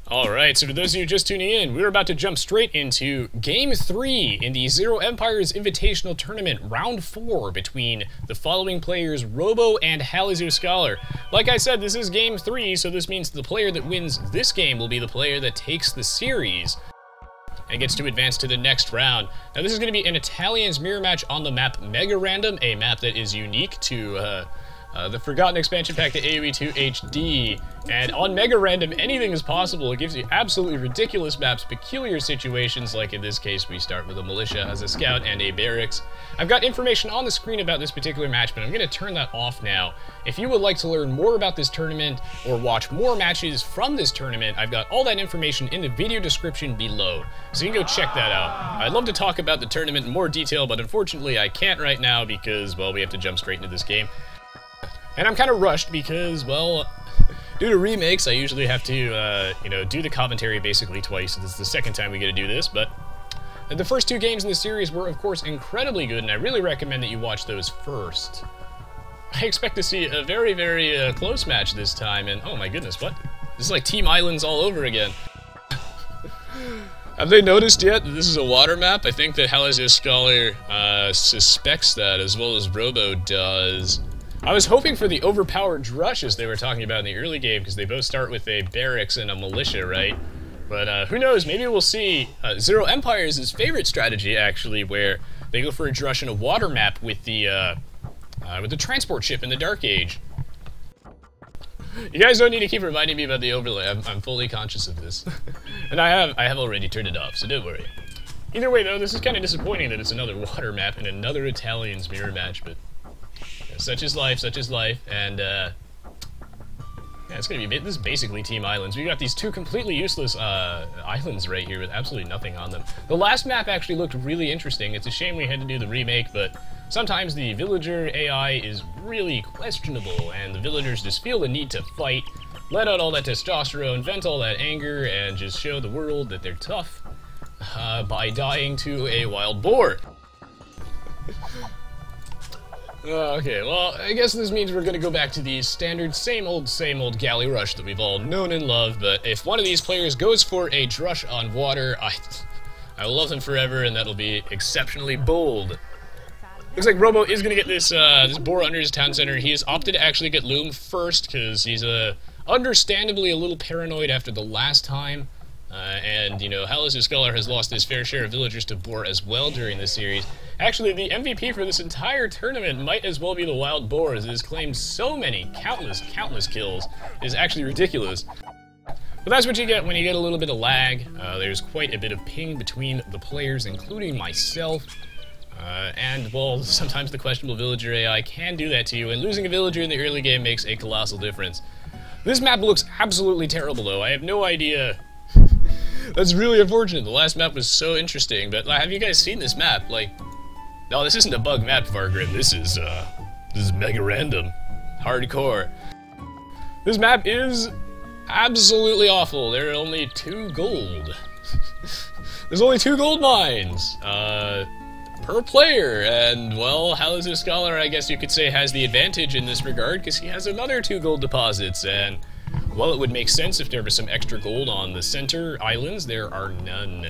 Alright, so to those of you just tuning in, we're about to jump straight into Game 3 in the ZeroEmpires Invitational Tournament, Round 4, between the following players, Robo and Hallisyoscholar. Like I said, this is Game 3, so this means the player that wins this game will be the player that takes the series and gets to advance to the next round. Now this is going to be an Italian's Mirror match on the map MegaRandom, a map that is unique to the Forgotten expansion pack to Aoe2 HD. And on MegaRandom, anything is possible. It gives you absolutely ridiculous maps, peculiar situations, like in this case we start with a militia as a scout and a barracks. I've got information on the screen about this particular match, but I'm going to turn that off now. If you would like to learn more about this tournament or watch more matches from this tournament, I've got all that information in the video description below, so you can go check that out. I'd love to talk about the tournament in more detail, but unfortunately I can't right now because, well, we have to jump straight into this game. And I'm kind of rushed because, well, due to remakes, I usually have to, do the commentary basically twice. This is the second time we get to do this, but the first two games in the series were, of course, incredibly good, and I really recommend that you watch those first. I expect to see a very, very close match this time, and oh my goodness, what? This is like Team Islands all over again. Have they noticed yet that this is a water map? I think that Hallisyoscholar suspects that, as well as Robo does. I was hoping for the overpowered drush as they were talking about in the early game, because they both start with a barracks and a militia, right? But who knows, maybe we'll see ZeroEmpires' favorite strategy, actually, where they go for a drush in a water map with the transport ship in the Dark Age. You guys don't need to keep reminding me about the overlay, I'm fully conscious of this. And I have already turned it off, so don't worry. Either way, though, this is kind of disappointing that it's another water map and another Italian's Mirror match, but such is life, and, yeah, it's gonna be, this is basically Team Islands. We got these two completely useless, islands right here with absolutely nothing on them. The last map actually looked really interesting. It's a shame we had to do the remake, but sometimes the villager AI is really questionable, and the villagers just feel the need to fight, let out all that testosterone, vent all that anger, and just show the world that they're tough, by dying to a wild boar. Okay, well, I guess this means we're gonna go back to the standard same old galley rush that we've all known and loved, but if one of these players goes for a drush on water, I will love him forever, and that'll be exceptionally bold. Looks like Robo is gonna get this, this boar under his town center. He has opted to actually get Loom first, because he's, understandably a little paranoid after the last time. And, you know, Hallisyoscholar has lost his fair share of villagers to boar as well during this series. Actually, the MVP for this entire tournament might as well be the wild boar, as it has claimed so many, countless kills. It is actually ridiculous. But that's what you get when you get a little bit of lag. There's quite a bit of ping between the players, including myself. And, well, sometimes the questionable villager AI can do that to you, and losing a villager in the early game makes a colossal difference. This map looks absolutely terrible, though. I have no idea. That's really unfortunate. The last map was so interesting, but have you guys seen this map? Like, no, this isn't a bug map, Vargrim. This is MegaRandom. Hardcore. This map is absolutely awful. There are only 2 gold. There's only 2 gold mines, per player, and, well, Hallisyoscholar, I guess you could say, has the advantage in this regard, because he has another 2 gold deposits, and, well, it would make sense if there was some extra gold on the center islands. There are none.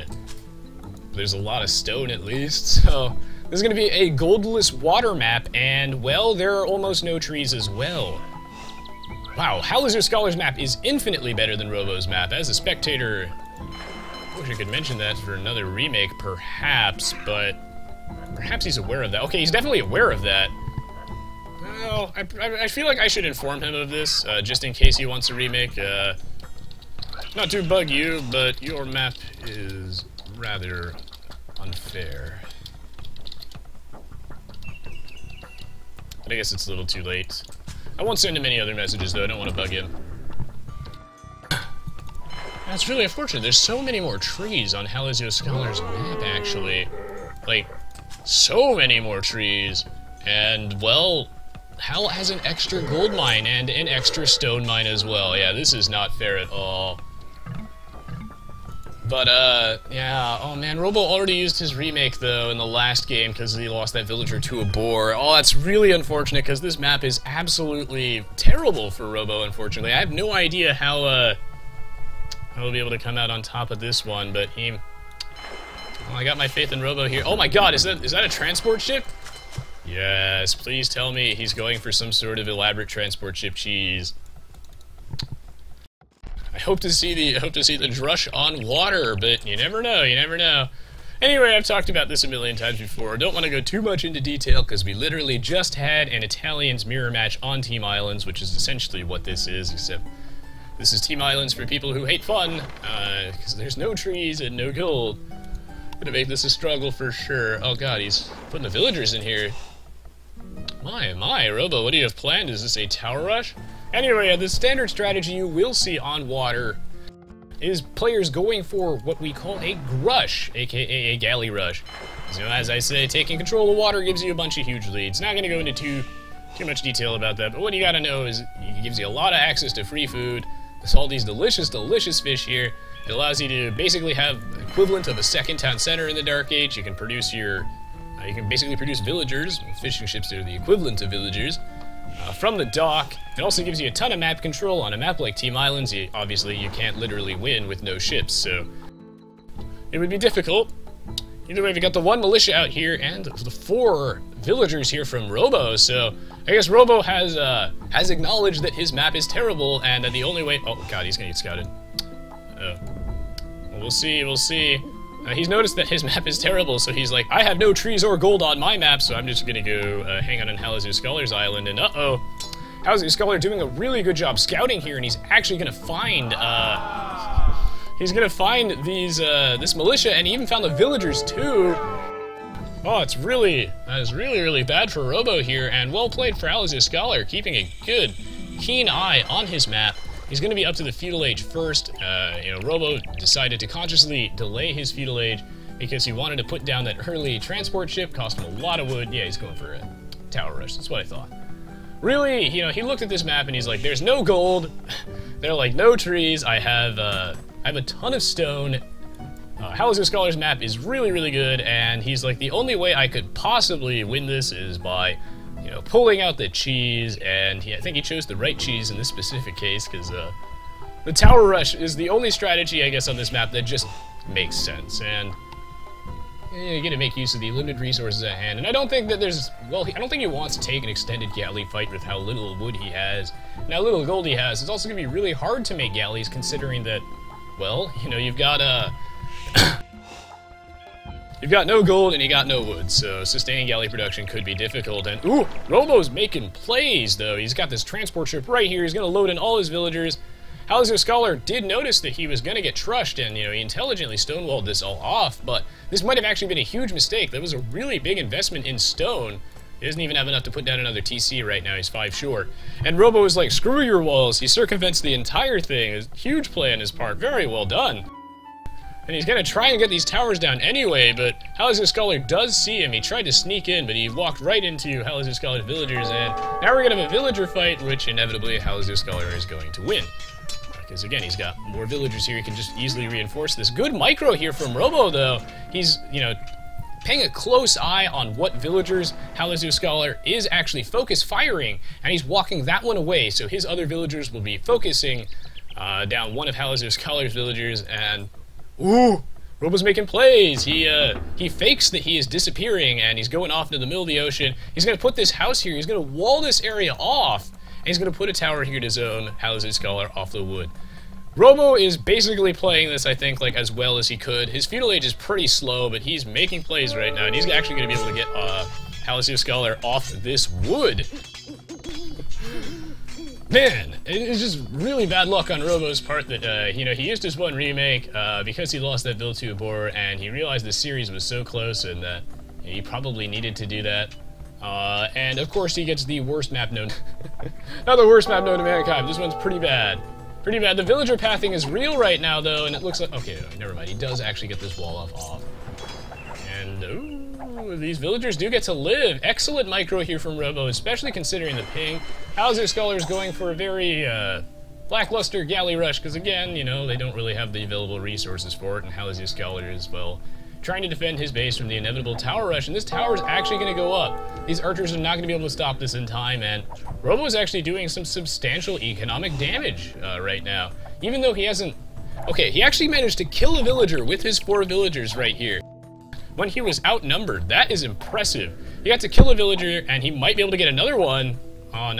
There's a lot of stone, at least, so this is going to be a goldless water map, and, well, there are almost no trees as well. Wow, Hallisyoscholar's map is infinitely better than Robo's map. As a spectator, I wish I could mention that for another remake, perhaps, but perhaps he's aware of that. Okay, he's definitely aware of that. Well, I feel like I should inform him of this, just in case he wants a remake. Not to bug you, but your map is rather unfair. But I guess it's a little too late. I won't send him any other messages, though. I don't want to bug him. That's really unfortunate. There's so many more trees on Hallisyoscholar's map, actually. Like, so many more trees. And, well, Hal has an extra gold mine and an extra stone mine as well. Yeah, this is not fair at all. But, yeah, oh man, Robo already used his remake, though, in the last game because he lost that villager to a boar. Oh, that's really unfortunate, because this map is absolutely terrible for Robo, unfortunately. I have no idea how, He'll be able to come out on top of this one, but he... Well, I got my faith in Robo here. Oh my god, is that a transport ship? Yes, please tell me he's going for some sort of elaborate transport ship cheese. I hope to see the drush on water, but you never know, you never know. Anyway, I've talked about this a million times before. I don't want to go too much into detail because we literally just had an Italians mirror match on Team Islands, which is essentially what this is, except this is Team Islands for people who hate fun, because there's no trees and no gold. Gonna make this a struggle for sure. Oh god, he's putting the villagers in here. My, Robo, what do you have planned? Is this a tower rush? Anyway, the standard strategy you will see on water is players going for what we call a grush, aka a galley rush. So, as I say, taking control of water gives you a bunch of huge leads. Not gonna go into too much detail about that, but what you gotta know is it gives you a lot of access to free food. There's all these delicious, delicious fish here. It allows you to basically have the equivalent of a second town center in the Dark Age. You can produce you can basically produce villagers. Fishing ships are the equivalent of villagers. From the dock. It also gives you a ton of map control. On a map like Team Islands, obviously you can't literally win with no ships, so it would be difficult. Either way, we got the one militia out here and the 4 villagers here from Robo, so I guess Robo has acknowledged that his map is terrible and that the only way... Oh god, he's gonna get scouted. Well, we'll see, we'll see. He's noticed that his map is terrible, so he's like, I have no trees or gold on my map, so I'm just gonna go hang out on Hallisyoscholar's island, and uh-oh. Hallisyoscholar doing a really good job scouting here, and he's actually gonna find, these, this militia, and he even found the villagers, too. Oh, that is really, really bad for Robo here, and well played for Hallisyoscholar, keeping a good, keen eye on his map. He's going to be up to the feudal age first. Robo decided to consciously delay his feudal age because he wanted to put down that early transport ship, cost him a lot of wood. Yeah, he's going for a tower rush. That's what I thought. Really, he looked at this map and he's like, there's no gold. There are like no trees. I have a ton of stone. Hallisyoscholar's map is really, really good, and he's like, the only way I could possibly win this is by pulling out the cheese, and I think he chose the right cheese in this specific case, because the tower rush is the only strategy, I guess, on this map that just makes sense, and you gotta make use of the limited resources at hand, and I don't think that I don't think he wants to take an extended galley fight with how little wood he has, and how little gold he has. It's also gonna be really hard to make galleys, considering that, well, you've got, you've got no gold and you got no wood, so sustaining galley production could be difficult. And ooh, Robo's making plays though. He's got this transport ship right here. He's gonna load in all his villagers. Hallisyoscholar did notice that he was gonna get trushed, and he intelligently stonewalled this all off. But this might have actually been a huge mistake. That was a really big investment in stone. He doesn't even have enough to put down another TC right now. He's 5 short. And Robo is like, screw your walls. He circumvents the entire thing. A huge play on his part. Very well done. And he's gonna try and get these towers down anyway, but Hallisyoscholar does see him. He tried to sneak in, but he walked right into Hallisyoscholar's villagers, and now we're gonna have a villager fight, which inevitably Hallisyoscholar is going to win. Because again, he's got more villagers here, he can just easily reinforce this. Good micro here from Robo, though. He's, paying a close eye on what villagers Hallisyoscholar is actually focus firing, and he's walking that one away, so his other villagers will be focusing down one of Hallisyoscholar's villagers, and ooh, Robo's making plays. He fakes that he is disappearing, and he's going off into the middle of the ocean. He's going to put this house here. He's going to wall this area off, and he's going to put a tower here to zone Hallisyoscholar off the wood. Robo is basically playing this, I think, like as well as he could. His feudal age is pretty slow, but he's making plays right now, and he's actually going to be able to get Hallisyoscholar off this wood. Man, it's just really bad luck on Robo's part that, he used his one remake because he lost that Bill 2 boar, and he realized the series was so close and that he probably needed to do that. And of course he gets the worst map known, not the worst map known to mankind. This one's pretty bad. Pretty bad. The villager pathing is real right now, though, and it looks like, okay, never mind. He does actually get this wall off. And, ooh, these villagers do get to live. Excellent micro here from Robo, especially considering the ping. Hallisyoscholar is going for a very lackluster galley rush, because again, they don't really have the available resources for it, and Hallisyoscholar is, well, trying to defend his base from the inevitable tower rush, and this tower is actually going to go up. These archers are not going to be able to stop this in time, and Robo is actually doing some substantial economic damage right now. Even though he hasn't Okay, he actually managed to kill a villager with his 4 villagers right here when he was outnumbered. That is impressive. He got to kill a villager, and he might be able to get another one on,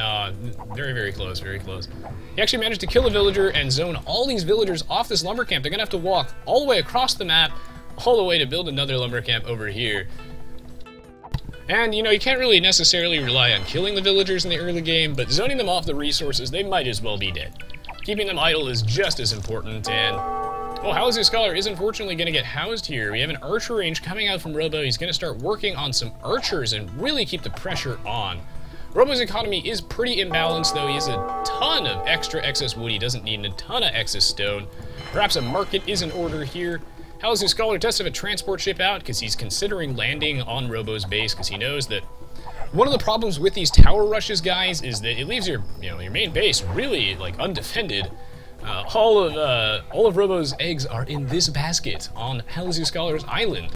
very, very close, very close. He actually managed to kill a villager and zone all these villagers off this lumber camp. They're gonna have to walk all the way across the map, all the way to build another lumber camp over here. And, you know, you can't really necessarily rely on killing the villagers in the early game, but zoning them off the resources, they might as well be dead. Keeping them idle is just as important, and... oh, Hallisyoscholar is unfortunately going to get housed here. We have an archer range coming out from Robo. He's going to start working on some archers and really keep the pressure on. Robo's economy is pretty imbalanced, though. He has a ton of extra excess wood. He doesn't need a ton of excess stone. Perhaps a market is in order here. Hallisyoscholar does have a transport ship out because he's considering landing on Robo's base because he knows that one of the problems with these tower rushes, guys, is that it leaves your, your main base really, like, undefended. All of Robo's eggs are in this basket on Hallisyoscholar's island.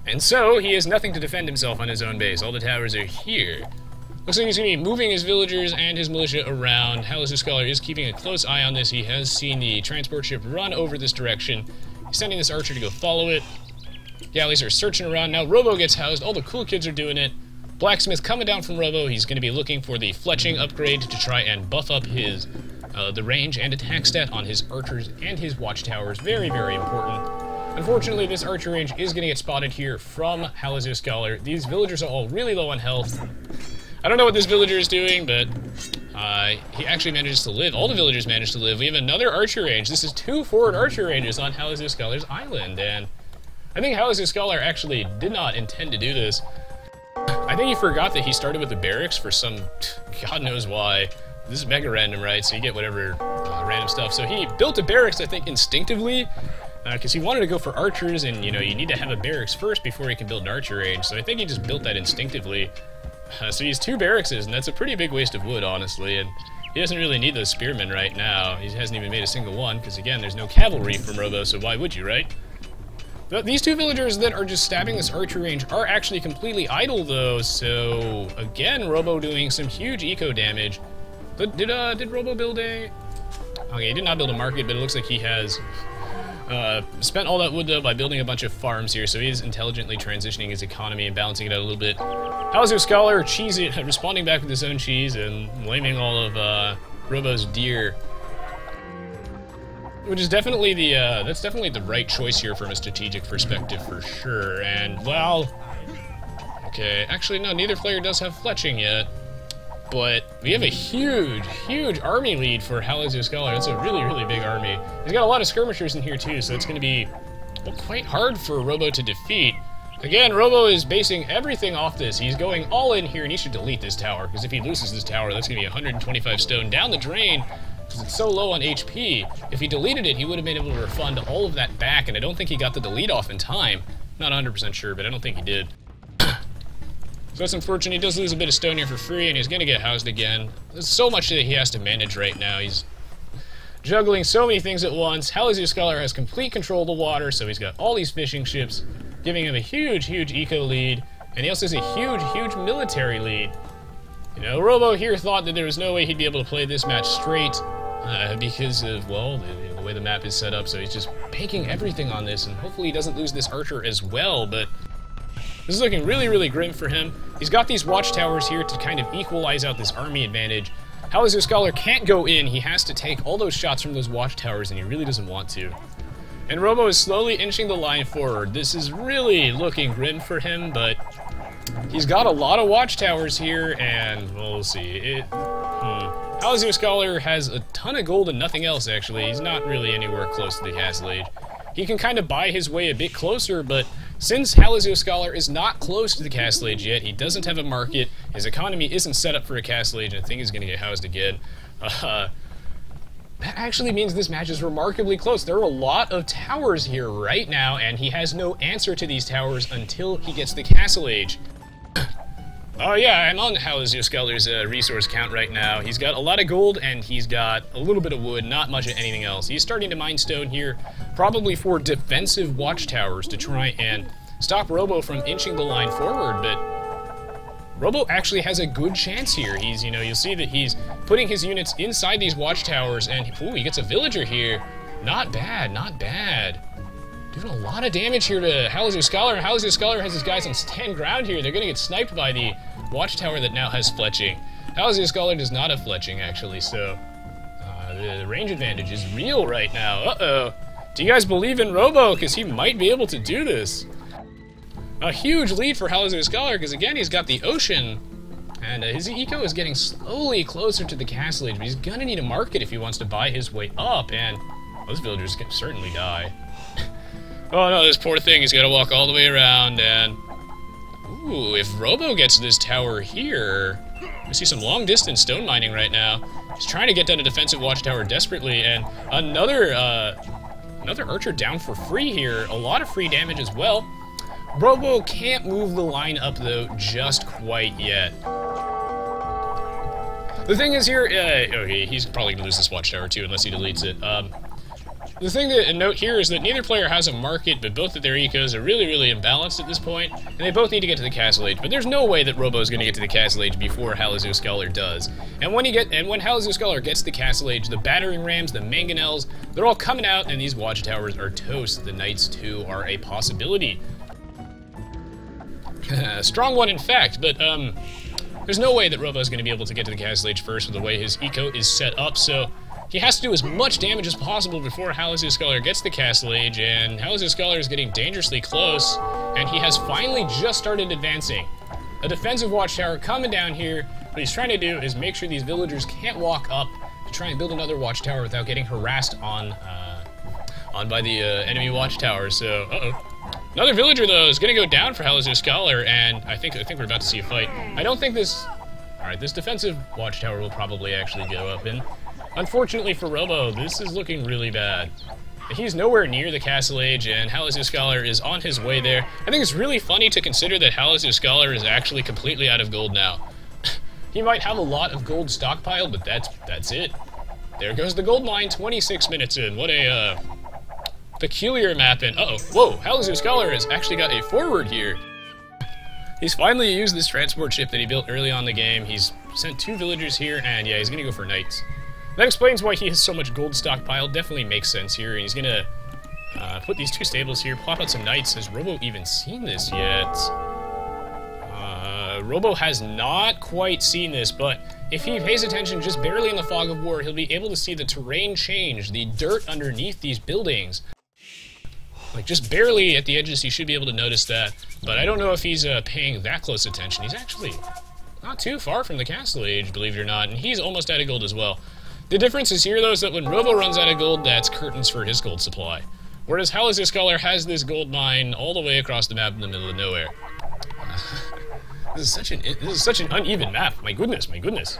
And so, he has nothing to defend himself on his own base. All the towers are here. Looks like he's going to be moving his villagers and his militia around. Hallisyoscholar is keeping a close eye on this. He has seen the transport ship run over this direction. He's sending this archer to go follow it. Galleys are searching around. Now Robo gets housed. All the cool kids are doing it. Blacksmith coming down from Robo. He's going to be looking for the fletching upgrade to try and buff up his the range and attack stat on his archers and his watchtowers. Very, very important. Unfortunately, this archer range is going to get spotted here from Hallisyoscholar. These villagers are all really low on health. I don't know what this villager is doing, but he actually manages to live. All the villagers manage to live. We have another archer range. This is 2 forward archer ranges on Hallisyoscholar's island, and I think Hallisyoscholar actually did not intend to do this. I think he forgot that he started with the barracks for some god knows why. This is MegaRandom, right? So you get whatever random stuff. So he built a barracks, I think, instinctively, because he wanted to go for archers, and you need to have a barracks first before you can build an archer range. So I think he just built that instinctively. So he has 2 barracks, and that's a pretty big waste of wood, honestly. And he doesn't really need those spearmen right now. He hasn't even made a single one, because again, there's no cavalry from Robo, so why would you, right? But these 2 villagers that are just stabbing this archer range are actually completely idle, though. So again, Robo doing some huge eco damage. But did Robo build a? Okay, he did not build a market, but it looks like he has spent all that wood though by building a bunch of farms here. So he is intelligently transitioning his economy and balancing it out a little bit. Hallisyoscholar responding back with his own cheese and blaming all of Robo's deer. Which is definitely that's definitely the right choice here from a strategic perspective for sure. And, well, okay, actually no, neither player does have fletching yet. But we have a huge, huge army lead for Hallisyoscholar. It's a really, really big army. He's got a lot of skirmishers in here too, so it's going to be quite hard for Robo to defeat. Again, Robo is basing everything off this. He's going all in here, and he should delete this tower, because if he loses this tower, that's going to be 125 stone down the drain, because it's so low on HP. If he deleted it, he would have been able to refund all of that back, and I don't think he got the delete off in time. Not 100% sure, but I don't think he did. So that's unfortunate. He does lose a bit of stone here for free, and he's going to get housed again. There's so much that he has to manage right now. He's juggling so many things at once. Hallisyoscholar has complete control of the water, so he's got all these fishing ships, giving him a huge, huge eco lead, and he also has a huge, huge military lead. Robo here thought that there was no way he'd be able to play this match straight because of, well, the way the map is set up, so he's just banking everything on this, and hopefully he doesn't lose this archer as well, but this is looking really, really grim for him. He's got these watchtowers here to kind of equalize out this army advantage. Hallisyoscholar can't go in. He has to take all those shots from those watchtowers, and he really doesn't want to. And Robo is slowly inching the line forward. This is really looking grim for him, but he's got a lot of watchtowers here, and we'll see. Hallisyoscholar has a ton of gold and nothing else, actually. He's not really anywhere close to the castle age. He can kind of buy his way a bit closer, but since Hallisyoscholar is not close to the castle age yet, he doesn't have a market, his economy isn't set up for a castle age, and I think he's going to get housed again. That actually means this match is remarkably close. There are a lot of towers here right now, and he has no answer to these towers until he gets the castle age. Oh yeah, I'm on Hallisyoscholar's resource count right now. He's got a lot of gold, and he's got a little bit of wood, not much of anything else. He's starting to mine stone here, probably for defensive watchtowers to try and stop Robo from inching the line forward, but Robo actually has a good chance here. He's, you'll see that he's putting his units inside these watchtowers, and ooh, he gets a villager here. Not bad, not bad. Doing a lot of damage here to Hallisyoscholar, and Hallisyoscholar has his guys on stand ground here. They're gonna get sniped by the watchtower that now has fletching. Hallisyoscholar does not have fletching, actually, so the range advantage is real right now. Uh-oh. Do you guys believe in Robo? Because he might be able to do this. A huge lead for Hallisyoscholar, because again, he's got the ocean, and his eco is getting slowly closer to the castle age, but he's gonna need a market if he wants to buy his way up, and those villagers can certainly die. Oh no, this poor thing is gonna walk all the way around, and ooh, if Robo gets this tower here, I see some long-distance stone mining right now. He's trying to get down a defensive watchtower desperately, and another archer down for free here. A lot of free damage as well. Robo can't move the line up, though, just quite yet. The thing is here, okay, he's probably gonna lose this watchtower too, unless he deletes it. The thing to note here is that neither player has a market, but both of their ecos are really, really imbalanced at this point, and they both need to get to the castle age. But there's no way that Robo is going to get to the castle age before Hallisyoscholar does. And when Hallisyoscholar gets to the castle age, the battering rams, the mangonels, they're all coming out, and these watchtowers are toast. The knights too are a possibility. Strong one, in fact, but there's no way that Robo is going to be able to get to the castle age first with the way his eco is set up. So he has to do as much damage as possible before Hallisyoscholar gets the castle age, and Hallisyoscholar is getting dangerously close, and he has finally just started advancing. A defensive watchtower coming down here. What he's trying to do is make sure these villagers can't walk up to try and build another watchtower without getting harassed on by the enemy watchtower. So, another villager though is going to go down for Hallisyoscholar, and I think we're about to see a fight. I don't think this. All right, this defensive watchtower will probably actually go up in. Unfortunately for Robo, this is looking really bad. He's nowhere near the castle age, and Hallisyoscholar is on his way there. I think it's really funny to consider that Hallisyoscholar is actually completely out of gold now. He might have a lot of gold stockpiled, but that's it. There goes the gold mine 26 minutes in. What a peculiar map, and whoa, Hallisyoscholar has actually got a forward here. He's finally used this transport ship that he built early on in the game. He's sent 2 villagers here, and yeah, he's gonna go for knights. That explains why he has so much gold stockpiled. Definitely makes sense here. And he's gonna put these 2 stables here, plop out some knights. Has Robo even seen this yet? Robo has not quite seen this, but if he pays attention just barely in the fog of war, he'll be able to see the terrain change, the dirt underneath these buildings. Like, just barely at the edges, he should be able to notice that. But I don't know if he's paying that close attention. He's actually not too far from the castle age, believe it or not, and he's almost out of gold as well. The difference is here, though, is that when Robo runs out of gold, that's curtains for his gold supply. Whereas Hallisyoscholar has this gold mine all the way across the map in the middle of nowhere. This is such an uneven map. My goodness, my goodness.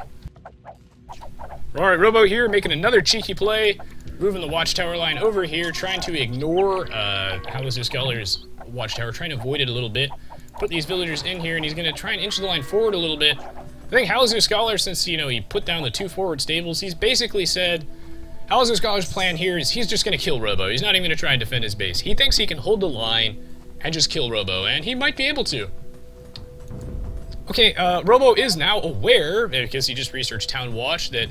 Alright, Robo here making another cheeky play, moving the watchtower line over here, trying to ignore Hallisyoscholar's watchtower, trying to avoid it a little bit. Put these villagers in here, and he's going to try and inch the line forward a little bit. I think Hallisyoscholar, since, you know, he put down the 2 forward stables, he's basically said Hallisyoscholar's plan here is he's just going to kill Robo. He's not even going to try and defend his base. He thinks he can hold the line and just kill Robo, and he might be able to. Okay, Robo is now aware, because he just researched Town Watch, that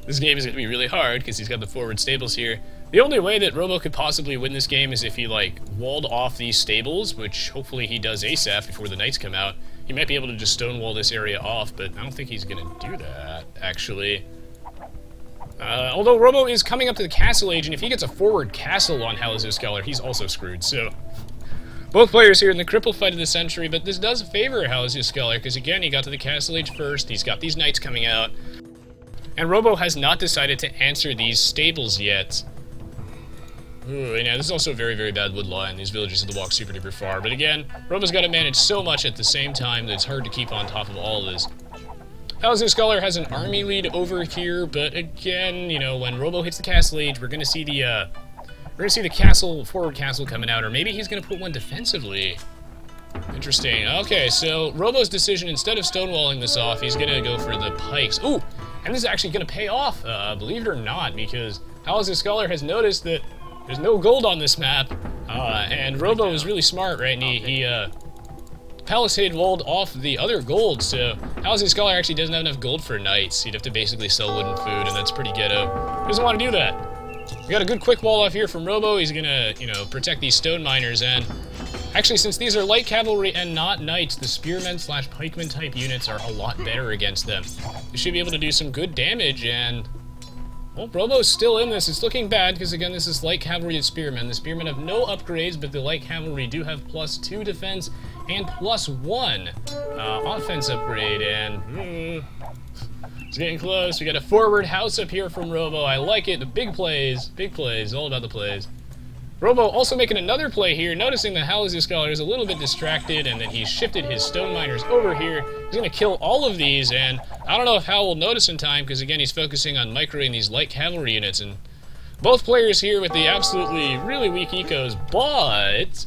this game is going to be really hard because he's got the forward stables here. The only way that Robo could possibly win this game is if he, like, walled off these stables, which hopefully he does ASAP before the knights come out. He might be able to just stonewall this area off, but I don't think he's going to do that, actually. Although Robo is coming up to the castle age, and if he gets a forward castle on Hallisyoscholar, he's also screwed, so both players here in the cripple fight of the century, but this does favor Hallisyoscholar, because again, he got to the castle age first, he's got these knights coming out, and Robo has not decided to answer these stables yet. Ooh, and yeah, this is also a very, very bad wood line. These villagers have to walk super duper far. But again, Robo's got to manage so much at the same time that it's hard to keep on top of all of this. Hallisyoscholar has an army lead over here, but again, you know, when Robo hits the castle age, we're gonna see the castle, forward castle coming out, or maybe he's gonna put one defensively. Interesting. Okay, so Robo's decision, instead of stonewalling this off, he's gonna go for the pikes. Ooh, and this is actually gonna pay off, believe it or not, because Hallisyoscholar has noticed that there's no gold on this map, and Robo is really smart, right? And he palisade walled off the other gold, so Hallisyoscholar actually doesn't have enough gold for knights. He'd have to basically sell wood and food, and that's pretty ghetto. He doesn't want to do that. We got a good quick wall off here from Robo. He's gonna, you know, protect these stone miners, and actually, since these are light cavalry and not knights, the spearmen slash pikemen type units are a lot better against them. They should be able to do some good damage, and well, Robo's still in this. It's looking bad because, again, this is light cavalry and spearmen. The spearmen have no upgrades, but the light cavalry do have +2 defense and +1 offense upgrade, and it's getting close. We got a forward house up here from Robo. I like it. The big plays, all about the plays. Robo also making another play here, noticing that Hallisyoscholar is a little bit distracted, and then he shifted his stone miners over here. He's going to kill all of these, and I don't know if Hal will notice in time, because again, he's focusing on microing these light cavalry units, and both players here with the absolutely really weak ecos, but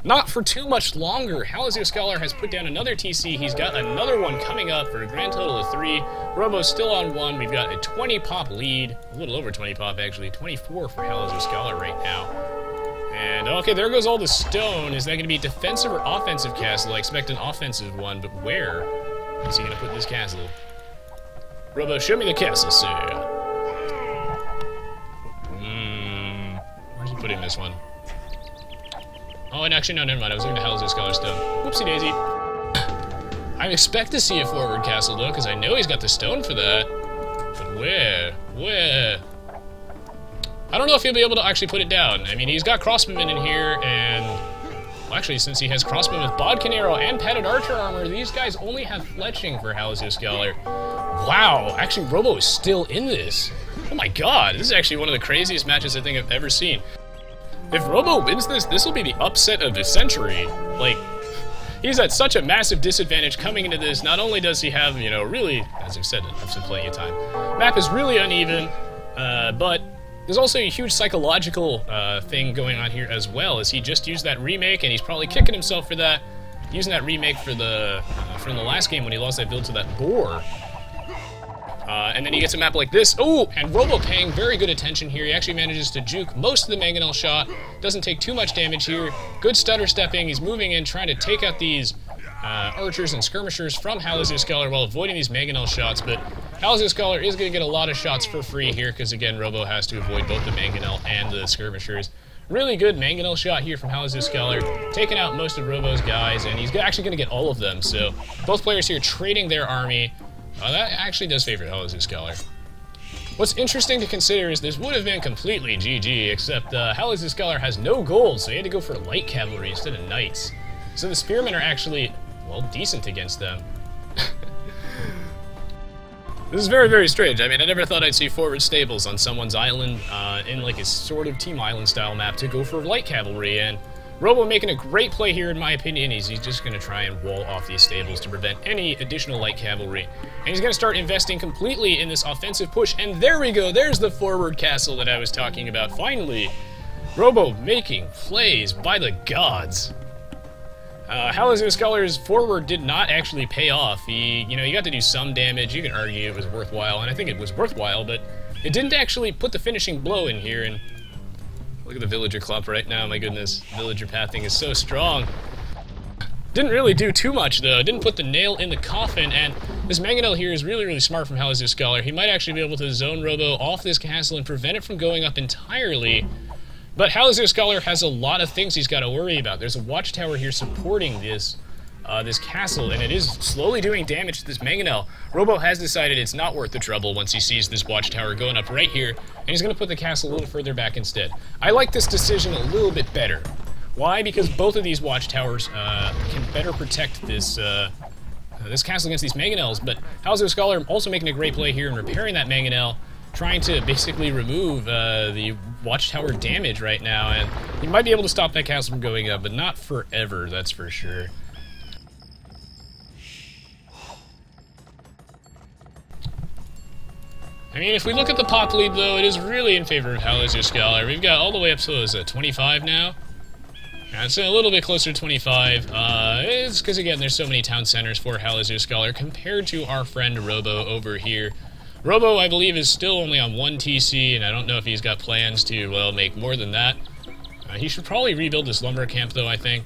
not for too much longer. Hallisyoscholar has put down another TC. He's got another one coming up for a grand total of 3. Robo's still on 1. We've got a 20 pop lead. A little over 20 pop, actually. 24 for Hallisyoscholar right now. And, okay, there goes all the stone. Is that going to be defensive or offensive castle? I expect an offensive one, but where is he going to put this castle? Robo, show me the castle, sir. Where's he putting this one? Oh, and actually, no, never mind. I was looking at Hallisyoscholar stone. Whoopsie daisy. I expect to see a forward castle, though, because I know he's got the stone for that. But where? Where? I don't know if he'll be able to actually put it down. I mean, he's got crossbowmen in here, and well, actually, since he has crossbowmen with bodkin arrow and padded archer armor, these guys only have fletching for Hallisyoscholar. Wow, actually, Robo is still in this. Oh my god, this is actually one of the craziest matches I think I've ever seen. If Robo wins this, this will be the upset of the century. Like, he's at such a massive disadvantage coming into this. Not only does he have, you know, really, as I've said, I've spent plenty of time. Map is really uneven, but there's also a huge psychological thing going on here as well, as he just used that remake, and he's probably kicking himself for that, using that remake for the from the last game when he lost that build to that boar. And then he gets a map like this. Oh, and Robo paying very good attention here. He actually manages to juke most of the mangonel shot. Doesn't take too much damage here. Good stutter stepping. He's moving in, trying to take out these archers and skirmishers from Hallisyoscholar while avoiding these mangonel shots. But Hallisyoscholar is going to get a lot of shots for free here because, again, Robo has to avoid both the mangonel and the skirmishers. Really good mangonel shot here from Hallisyoscholar, taking out most of Robo's guys, and he's actually going to get all of them. So both players here trading their army. That actually does favor Hallisyoscholar. What's interesting to consider is this would have been completely GG, except Hallisyoscholar has no gold, so he had to go for light cavalry instead of knights. So the spearmen are actually, well, decent against them. This is very, very strange. I mean, I never thought I'd see forward stables on someone's island in like a sort of Team Island style map to go for light cavalry, and Robo making a great play here, in my opinion. He's just going to try and wall off these stables to prevent any additional light cavalry. And he's going to start investing completely in this offensive push. And there we go. There's the forward castle that I was talking about. Finally, Robo making plays by the gods. Hallisyoscholar's forward did not actually pay off. He got to do some damage. You can argue it was worthwhile, and I think it was worthwhile, but it didn't actually put the finishing blow in here. And look at the villager clump right now, my goodness. Villager pathing is so strong. Didn't really do too much, though. Didn't put the nail in the coffin, and this mangonel here is really, really smart from Hallisyoscholar. He might actually be able to zone Robo off this castle and prevent it from going up entirely. But Hallisyoscholar has a lot of things he's got to worry about. There's a watchtower here supporting this this castle, and it is slowly doing damage to this mangonel. Robo has decided it's not worth the trouble once he sees this watchtower going up right here, and he's going to put the castle a little further back instead. I like this decision a little bit better. Why? Because both of these watchtowers can better protect this this castle against these mangonels, but Hallisyoscholar also making a great play here and repairing that mangonel, trying to basically remove the watchtower damage right now, and he might be able to stop that castle from going up, but not forever, that's for sure. I mean, if we look at the pop lead, though, it is really in favor of Hallisyoscholar. We've got all the way up to, 25 now? Yeah, it's a little bit closer to 25. It's because, again, there's so many town centers for Hallisyoscholar compared to our friend Robo over here. Robo, I believe, is still only on 1 TC, and I don't know if he's got plans to, well, make more than that. He should probably rebuild this lumber camp, though, I think.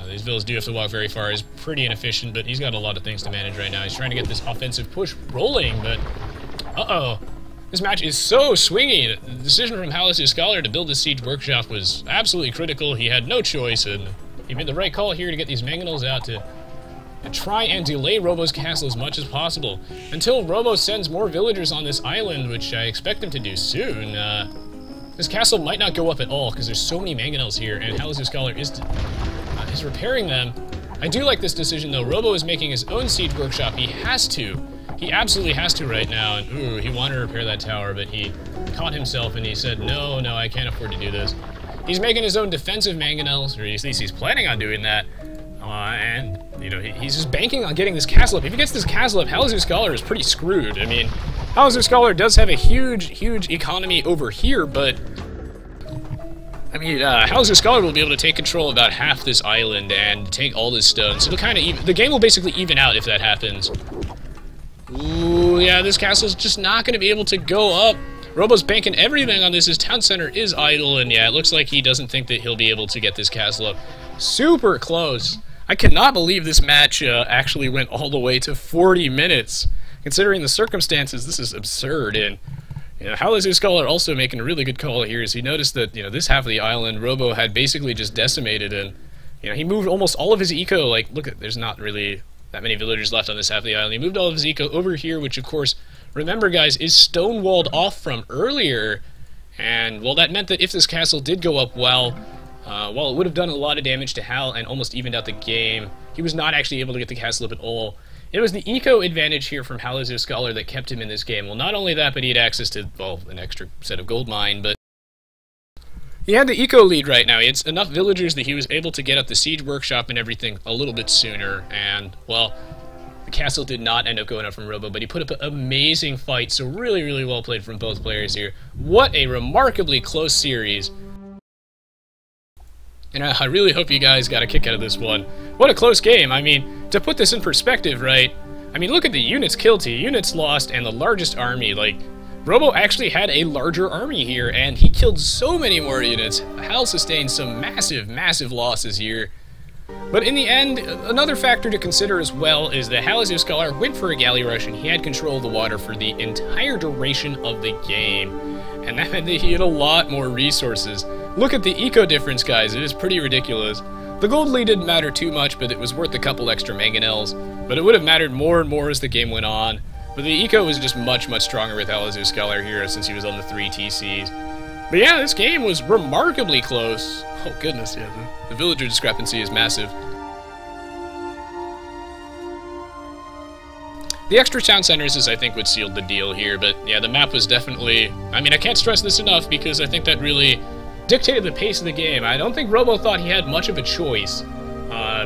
These villas do have to walk very far. He's pretty inefficient, but he's got a lot of things to manage right now. He's trying to get this offensive push rolling, but uh-oh. This match is so swingy. The decision from Hallisyoscholar to build this siege workshop was absolutely critical. He had no choice, and he made the right call here to get these mangonels out to try and delay Robo's castle as much as possible. Until Robo sends more villagers on this island, which I expect him to do soon, this castle might not go up at all, because there's so many mangonels here, and Hallisyoscholar is repairing them. I do like this decision, though. Robo is making his own siege workshop. He has to. He absolutely has to right now, and ooh, he wanted to repair that tower, but he caught himself and he said, no, I can't afford to do this. He's making his own defensive mangonels, or at least he's planning on doing that, and, you know, he's just banking on getting this castle up. If he gets this castle up, Hallisyoscholar is pretty screwed. I mean, Hallisyoscholar does have a huge economy over here, but I mean, Hallisyoscholar will be able to take control of about half this island and take all this stone, so the game will basically even out if that happens. Ooh, yeah, this castle's just not going to be able to go up. Robo's banking everything on this. His town center is idle, and yeah, it looks like he doesn't think that he'll be able to get this castle up. Super close. I cannot believe this match actually went all the way to 40 minutes. Considering the circumstances, this is absurd, and you know, Hallisyoscholar also making a really good call here as he noticed that, you know, this half of the island Robo had basically just decimated, and, you know, he moved almost all of his eco. Like, look at, there's not really that many villagers left on this half of the island. He moved all of his eco over here, which, of course, remember, guys, is stone-walled off from earlier, and, well, that meant that if this castle did go up well, it would have done a lot of damage to Hal and almost evened out the game. He was not actually able to get the castle up at all. It was the eco advantage here from Hallisyoscholar that kept him in this game. Well, not only that, but he had access to, well, an extra set of gold mine, but he had the eco lead right now. He had enough villagers that he was able to get up the siege workshop and everything a little bit sooner, and, well, the castle did not end up going up from Robo, but he put up an amazing fight, so really well played from both players here. What a remarkably close series. And I really hope you guys got a kick out of this one. What a close game. I mean, to put this in perspective, right? I mean, look at the units killed to units lost and the largest army. Like, Robo actually had a larger army here, and he killed so many more units. Hal sustained some massive losses here. But in the end, another factor to consider as well is that Hallisyoscholar went for a galley rush, and he had control of the water for the entire duration of the game. And that meant that he had a lot more resources. Look at the eco difference, guys. It is pretty ridiculous. The gold lead didn't matter too much, but it was worth a couple extra mangonels. But it would have mattered more and more as the game went on. But the eco was just much stronger with Hallisyoscholar here since he was on the 3 TCs. But yeah, this game was remarkably close. Oh goodness, yeah, the villager discrepancy is massive. The extra town centers is, I think, what sealed the deal here, but yeah, the map was definitely... I mean, I can't stress this enough because I think that really dictated the pace of the game. I don't think Robo thought he had much of a choice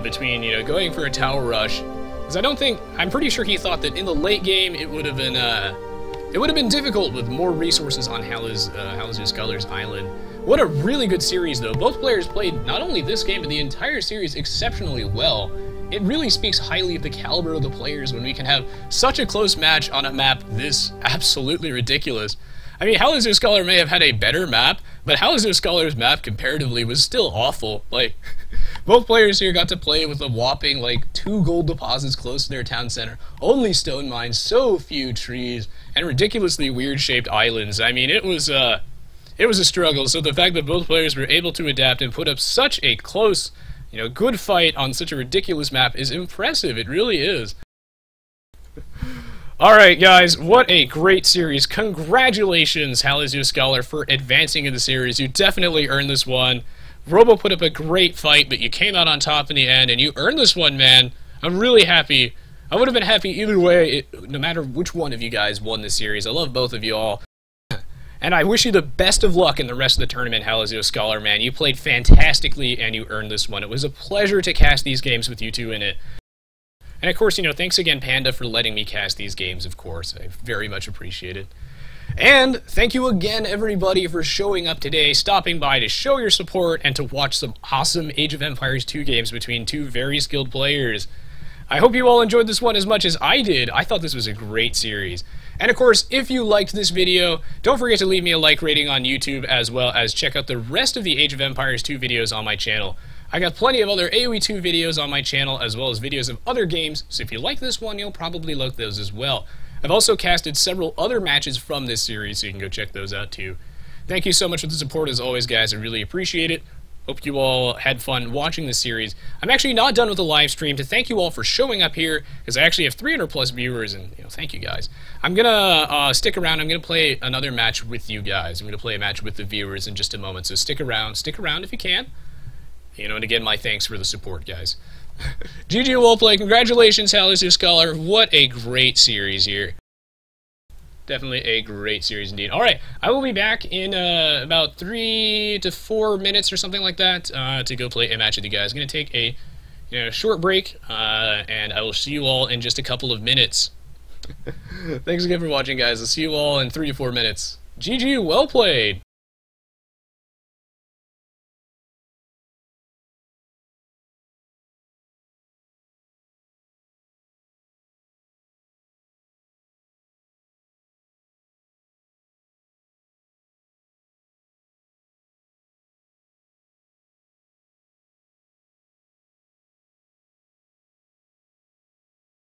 between, you know, going for a tower rush. Because I'm pretty sure he thought that in the late game it would have been difficult with more resources on Hallisyoscholar's island. What a really good series, though. Both players played not only this game, but the entire series exceptionally well. It really speaks highly of the caliber of the players when we can have such a close match on a map this absolutely ridiculous. I mean, Hallisyoscholar may have had a better map, but Hallisyoscholar's map comparatively was still awful. Like, both players here got to play with a whopping, like, 2 gold deposits close to their town center, only stone mines, so few trees, and ridiculously weird-shaped islands. I mean, it was a struggle, so the fact that both players were able to adapt and put up such a close, you know, good fight on such a ridiculous map is impressive. It really is. Alright, guys, what a great series. Congratulations, Hallisyoscholar, for advancing in the series. You definitely earned this one. Robo put up a great fight, but you came out on top in the end, and you earned this one, man. I'm really happy. I would have been happy either way, no matter which one of you guys won this series. I love both of you all. And I wish you the best of luck in the rest of the tournament, Hallisyoscholar, man. You played fantastically, and you earned this one. It was a pleasure to cast these games with you two in it. And of course, you know, thanks again, Panda, for letting me cast these games, of course. I very much appreciate it. And thank you again, everybody, for showing up today, stopping by to show your support, and to watch some awesome Age of Empires 2 games between two very skilled players. I hope you all enjoyed this one as much as I did. I thought this was a great series. And of course, if you liked this video, don't forget to leave me a like rating on YouTube, as well as check out the rest of the Age of Empires 2 videos on my channel. I got plenty of other Aoe2 videos on my channel, as well as videos of other games, so if you like this one, you'll probably like those as well. I've also casted several other matches from this series, so you can go check those out too. Thank you so much for the support as always, guys. I really appreciate it. Hope you all had fun watching this series. I'm actually not done with the live stream. To thank you all for showing up here, because I actually have 300 plus viewers, and thank you guys. I'm gonna stick around. I'm gonna play another match with you guys. I'm gonna play a match with the viewers in just a moment. So stick around if you can. And again, my thanks for the support, guys. GG well played. Congratulations, Hallisyoscholar. What a great series here. Definitely a great series indeed. Alright, I will be back in about 3 to 4 minutes or something like that to go play a match with you guys. I'm going to take a short break, and I will see you all in just a couple of minutes. Thanks again for watching, guys. I'll see you all in 3 to 4 minutes. GG, well played!